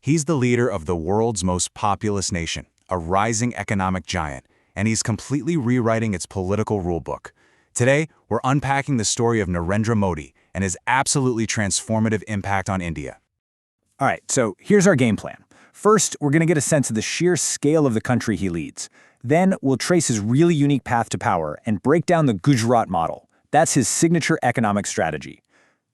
He's the leader of the world's most populous nation, a rising economic giant, and he's completely rewriting its political rulebook. Today, we're unpacking the story of Narendra Modi and his absolutely transformative impact on India. All right, so here's our game plan. First, we're going to get a sense of the sheer scale of the country he leads. Then, we'll trace his really unique path to power and break down the Gujarat Model. That's his signature economic strategy.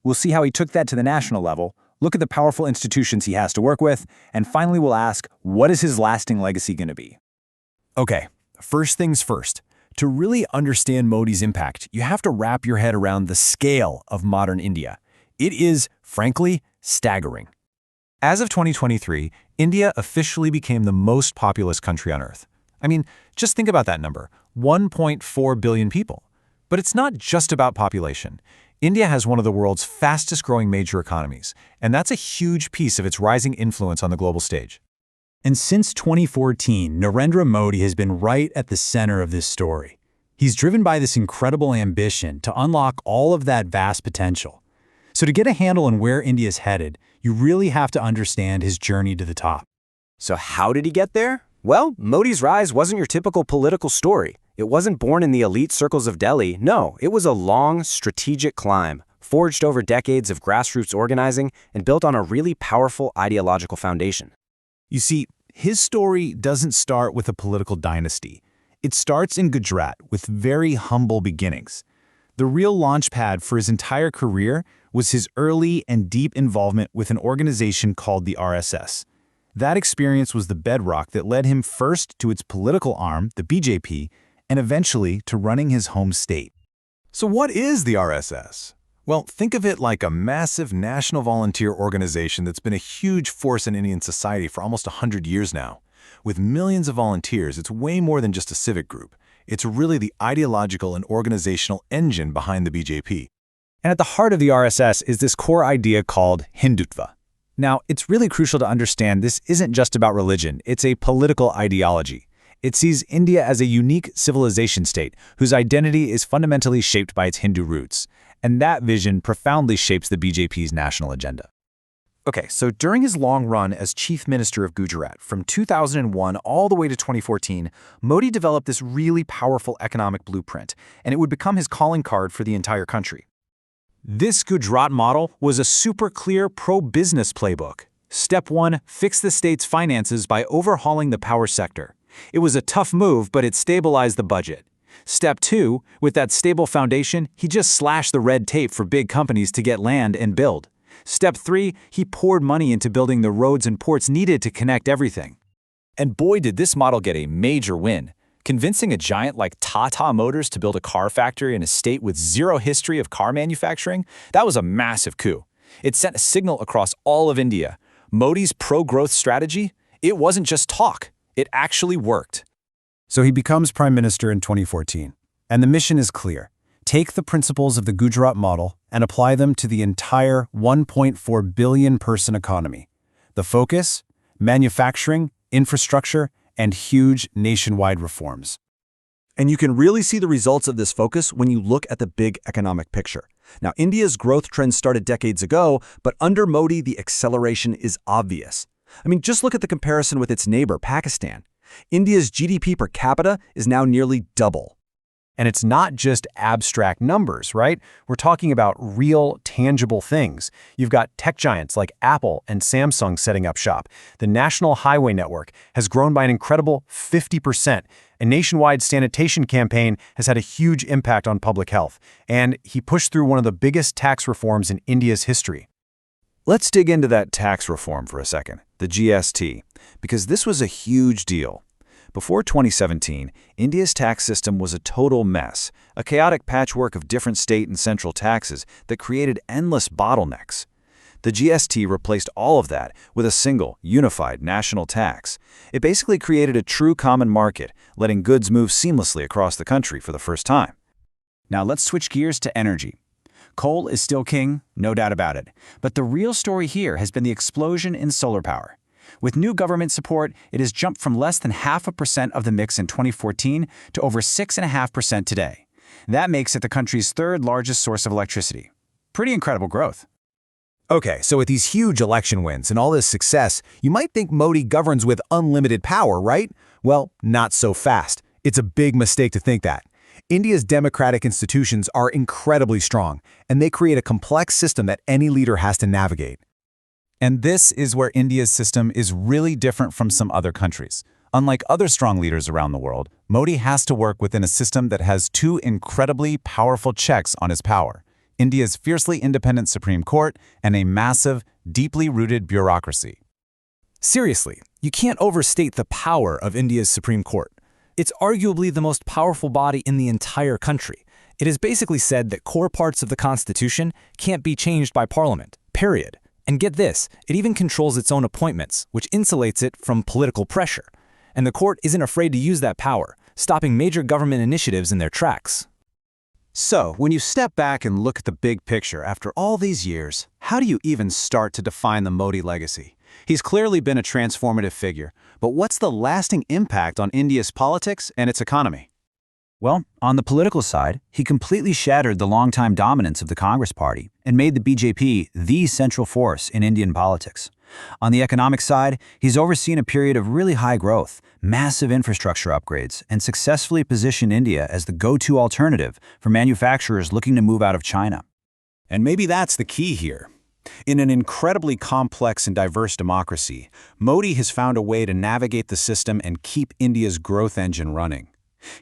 We'll see how he took that to the national level, look at the powerful institutions he has to work with, and finally we'll ask, what is his lasting legacy going to be? Okay, first things first. To really understand Modi's impact, you have to wrap your head around the scale of modern India. It is, frankly, staggering. As of 2023, India officially became the most populous country on Earth. I mean, just think about that number, 1.4 billion people. But it's not just about population. India has one of the world's fastest-growing major economies, and that's a huge piece of its rising influence on the global stage. And since 2014, Narendra Modi has been right at the center of this story. He's driven by this incredible ambition to unlock all of that vast potential. So to get a handle on where India's headed, you really have to understand his journey to the top. So how did he get there? Well, Modi's rise wasn't your typical political story. It wasn't born in the elite circles of Delhi. No, it was a long, strategic climb, forged over decades of grassroots organizing and built on a really powerful ideological foundation. You see, his story doesn't start with a political dynasty. It starts in Gujarat with very humble beginnings. The real launchpad for his entire career was his early and deep involvement with an organization called the RSS. That experience was the bedrock that led him first to its political arm, the BJP, and eventually to running his home state. So what is the RSS? Well, think of it like a massive national volunteer organization that's been a huge force in Indian society for almost 100 years now. With millions of volunteers, it's way more than just a civic group. It's really the ideological and organizational engine behind the BJP. And at the heart of the RSS is this core idea called Hindutva. Now, it's really crucial to understand this isn't just about religion, it's a political ideology. It sees India as a unique civilization state whose identity is fundamentally shaped by its Hindu roots. And that vision profoundly shapes the BJP's national agenda. Okay, so during his long run as Chief Minister of Gujarat, from 2001 all the way to 2014, Modi developed this really powerful economic blueprint, and it would become his calling card for the entire country. This Gujarat model was a super clear pro-business playbook. Step 1, fix the state's finances by overhauling the power sector. It was a tough move, but it stabilized the budget. Step 2, with that stable foundation, he just slashed the red tape for big companies to get land and build. Step 3, he poured money into building the roads and ports needed to connect everything. And boy, did this model get a major win. Convincing a giant like Tata Motors to build a car factory in a state with zero history of car manufacturing, that was a massive coup. It sent a signal across all of India. Modi's pro-growth strategy, it wasn't just talk. It actually worked. So he becomes Prime Minister in 2014, and the mission is clear. Take the principles of the Gujarat model and apply them to the entire 1.4 billion person economy. The focus? Manufacturing, infrastructure, and huge nationwide reforms. And you can really see the results of this focus when you look at the big economic picture. Now, India's growth trend started decades ago, but under Modi, the acceleration is obvious. I mean, just look at the comparison with its neighbor, Pakistan. India's GDP per capita is now nearly double. And it's not just abstract numbers, right? We're talking about real, tangible things. You've got tech giants like Apple and Samsung setting up shop. The national highway network has grown by an incredible 50%. A nationwide sanitation campaign has had a huge impact on public health. And he pushed through one of the biggest tax reforms in India's history. Let's dig into that tax reform for a second, the GST, because this was a huge deal. Before 2017, India's tax system was a total mess, a chaotic patchwork of different state and central taxes that created endless bottlenecks. The GST replaced all of that with a single, unified national tax. It basically created a true common market, letting goods move seamlessly across the country for the first time. Now let's switch gears to energy. Coal is still king, no doubt about it. But the real story here has been the explosion in solar power. With new government support, it has jumped from less than 0.5% of the mix in 2014 to over 6.5% today. That makes it the country's third largest source of electricity. Pretty incredible growth. Okay, so with these huge election wins and all this success, you might think Modi governs with unlimited power, right? Well, not so fast. It's a big mistake to think that. India's democratic institutions are incredibly strong, and they create a complex system that any leader has to navigate. And this is where India's system is really different from some other countries. Unlike other strong leaders around the world, Modi has to work within a system that has two incredibly powerful checks on his power: India's fiercely independent Supreme Court and a massive, deeply rooted bureaucracy. Seriously, you can't overstate the power of India's Supreme Court. It's arguably the most powerful body in the entire country. It has basically said that core parts of the Constitution can't be changed by Parliament, period. And get this, it even controls its own appointments, which insulates it from political pressure. And the court isn't afraid to use that power, stopping major government initiatives in their tracks. So, when you step back and look at the big picture after all these years, how do you even start to define the Modi legacy? He's clearly been a transformative figure, but what's the lasting impact on India's politics and its economy? Well, on the political side, he completely shattered the longtime dominance of the Congress Party and made the BJP the central force in Indian politics. On the economic side, he's overseen a period of really high growth, massive infrastructure upgrades, and successfully positioned India as the go-to alternative for manufacturers looking to move out of China. And maybe that's the key here. In an incredibly complex and diverse democracy, Modi has found a way to navigate the system and keep India's growth engine running.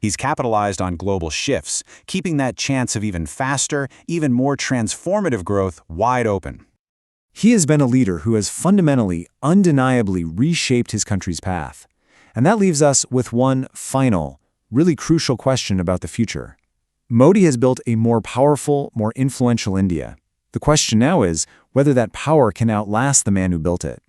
He's capitalized on global shifts, keeping that chance of even faster, even more transformative growth wide open. He has been a leader who has fundamentally, undeniably reshaped his country's path. And that leaves us with one final, really crucial question about the future. Modi has built a more powerful, more influential India. The question now is whether that power can outlast the man who built it.